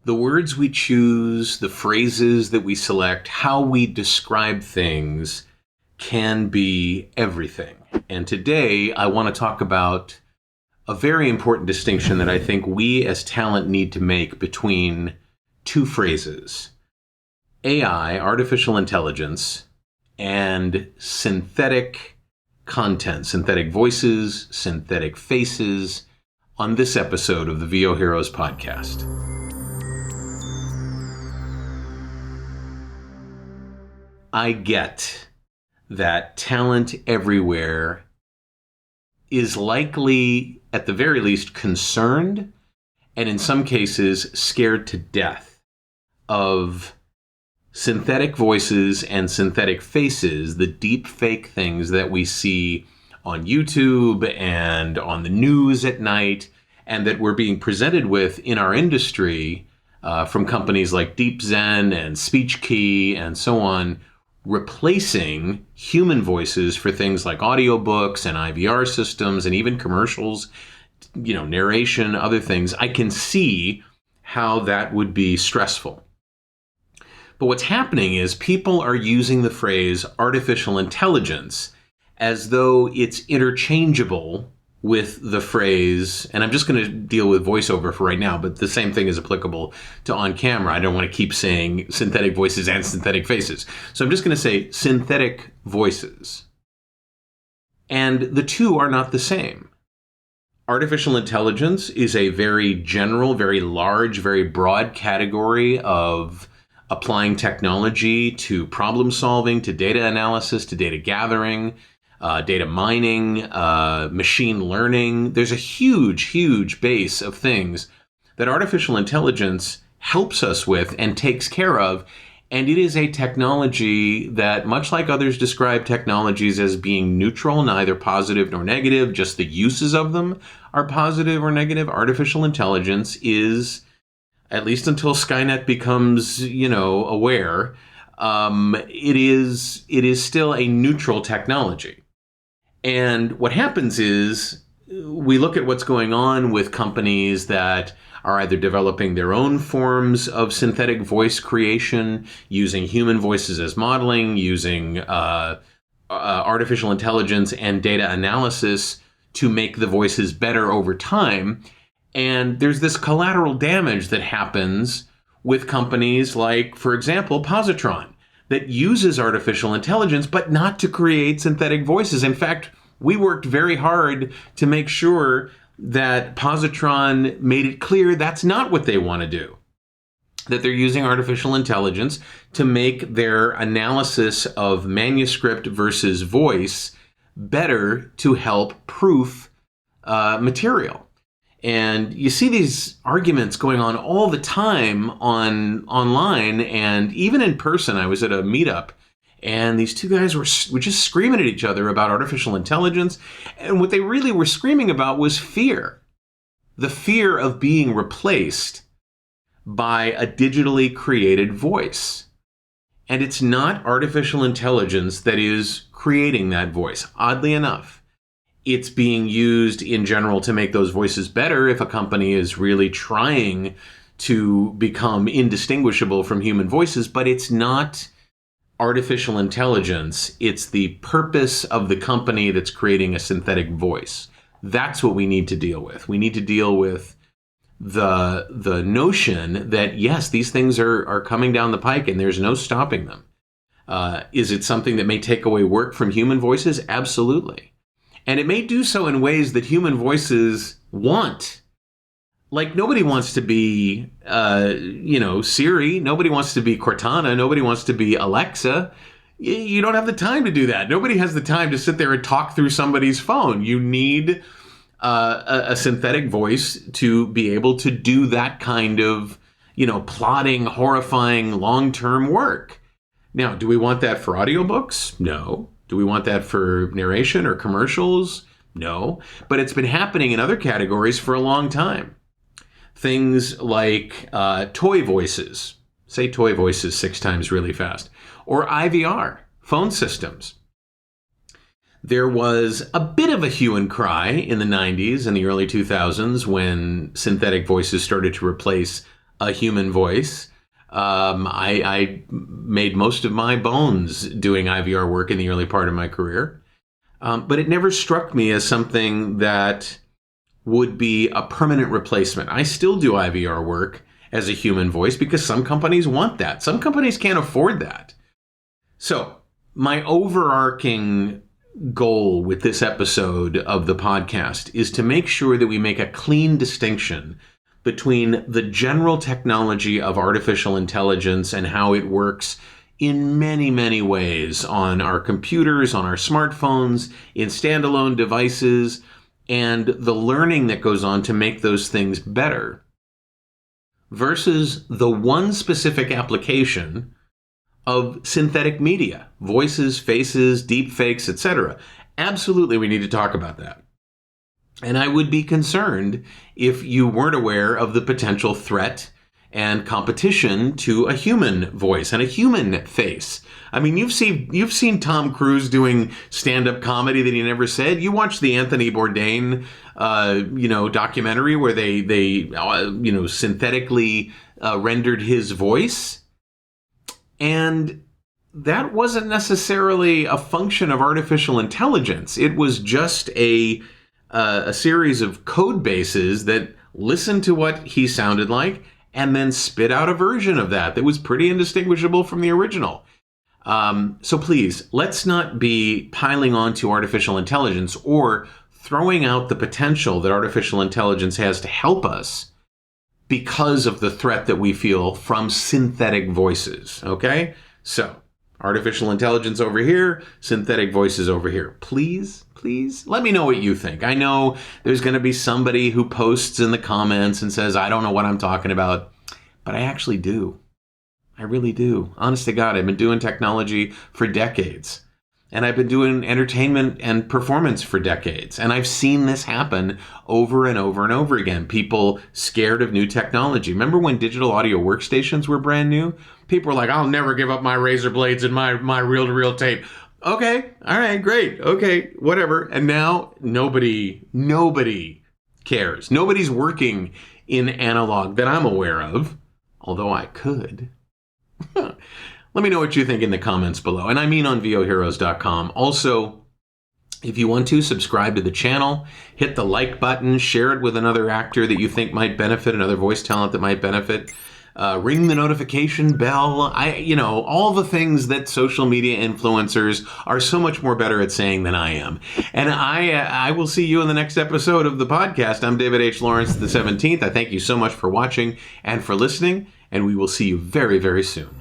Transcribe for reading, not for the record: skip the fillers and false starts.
The words we choose, the phrases that we select, how we describe things can be everything. And today I want to talk about a very important distinction that I think we as talent need to make between two phrases: AI, artificial intelligence, and synthetic content, synthetic voices, synthetic faces, on this episode of the VO Heroes podcast. I get that talent everywhere is likely, at the very least, concerned, and in some cases, scared to death of synthetic voices and synthetic faces, the deep fake things that we see on YouTube and on the news at night, and that we're being presented with in our industry from companies like DeepZen and SpeechKey and so on, replacing human voices for things like audiobooks and IVR systems and even commercials, narration, other things. I can see how that would be stressful. But what's happening is people are using the phrase artificial intelligence as though it's interchangeable with the phrase, and I'm just going to deal with voiceover for right now, but the same thing is applicable to on camera. I don't want to keep saying synthetic voices and synthetic faces. So I'm just going to say synthetic voices. And the two are not the same. Artificial intelligence is a very general, very large, very broad category of applying technology to problem solving, to data analysis, to data gathering, data mining, machine learning. There's a huge, huge base of things that artificial intelligence helps us with and takes care of. And it is a technology that, much like others describe technologies as being neutral, neither positive nor negative, just the uses of them are positive or negative, artificial intelligence is, at least until Skynet becomes, aware, it is still a neutral technology. And what happens is we look at what's going on with companies that are either developing their own forms of synthetic voice creation, using human voices as modeling, using artificial intelligence and data analysis to make the voices better over time. And there's this collateral damage that happens with companies like, for example, Pozotron, that uses artificial intelligence, but not to create synthetic voices. In fact, we worked very hard to make sure that Pozotron made it clear that's not what they want to do, that they're using artificial intelligence to make their analysis of manuscript versus voice better to help proof material. And you see these arguments going on all the time online and even in person. I was at a meetup and these two guys were just screaming at each other about artificial intelligence. And what they really were screaming about was fear. The fear of being replaced by a digitally created voice. And it's not artificial intelligence that is creating that voice, oddly enough. It's being used in general to make those voices better if a company is really trying to become indistinguishable from human voices, but it's not artificial intelligence. It's the purpose of the company that's creating a synthetic voice. That's what we need to deal with. We need to deal with the notion that, yes, these things are coming down the pike and there's no stopping them. Is it something that may take away work from human voices? Absolutely. And it may do so in ways that human voices want. Like, nobody wants to be, Siri. Nobody wants to be Cortana. Nobody wants to be Alexa. You don't have the time to do that. Nobody has the time to sit there and talk through somebody's phone. You need a synthetic voice to be able to do that kind of, plotting, horrifying, long-term work. Now, do we want that for audiobooks? No. Do we want that for narration or commercials? No. But it's been happening in other categories for a long time. Things like toy voices. Say toy voices 6 times really fast. Or IVR, phone systems. There was a bit of a hue and cry in the 90s and the early 2000s when synthetic voices started to replace a human voice. I made most of my bones doing IVR work in the early part of my career. But it never struck me as something that would be a permanent replacement. I still do IVR work as a human voice because some companies want that. Some companies can't afford that. So my overarching goal with this episode of the podcast is to make sure that we make a clean distinction between the general technology of artificial intelligence and how it works in many, many ways on our computers, on our smartphones, in standalone devices, and the learning that goes on to make those things better, versus the one specific application of synthetic media, voices, faces, deep fakes, etc. Absolutely, we need to talk about that. And I would be concerned if you weren't aware of the potential threat and competition to a human voice and a human face. I mean, you've seen Tom Cruise doing stand-up comedy that he never said. You watch the Anthony Bourdain, documentary where they synthetically rendered his voice, and that wasn't necessarily a function of artificial intelligence. It was just a series of code bases that listened to what he sounded like and then spit out a version of that was pretty indistinguishable from the original. So please, let's not be piling on to artificial intelligence or throwing out the potential that artificial intelligence has to help us because of the threat that we feel from synthetic voices, okay? So, artificial intelligence over here, synthetic voices over here. Please let me know what you think. I know there's going to be somebody who posts in the comments and says, I don't know what I'm talking about, but I actually do. I really do. Honest to God, I've been doing technology for decades, and I've been doing entertainment and performance for decades, and I've seen this happen over and over and over again. People scared of new technology. Remember when digital audio workstations were brand new? People were like, I'll never give up my razor blades and my reel-to-reel tape. Okay, all right, great, okay, whatever. And now nobody cares. Nobody's working in analog that I'm aware of, although I could. Let me know what you think in the comments below, and I mean on voheroes.com. Also, if you want to, subscribe to the channel, hit the like button, share it with another actor that you think might benefit, another voice talent that might benefit. Ring the notification bell. All the things that social media influencers are so much more better at saying than I am. And I will see you in the next episode of the podcast. I'm David H. Lawrence the 17th. I thank you so much for watching and for listening, and we will see you very, very soon.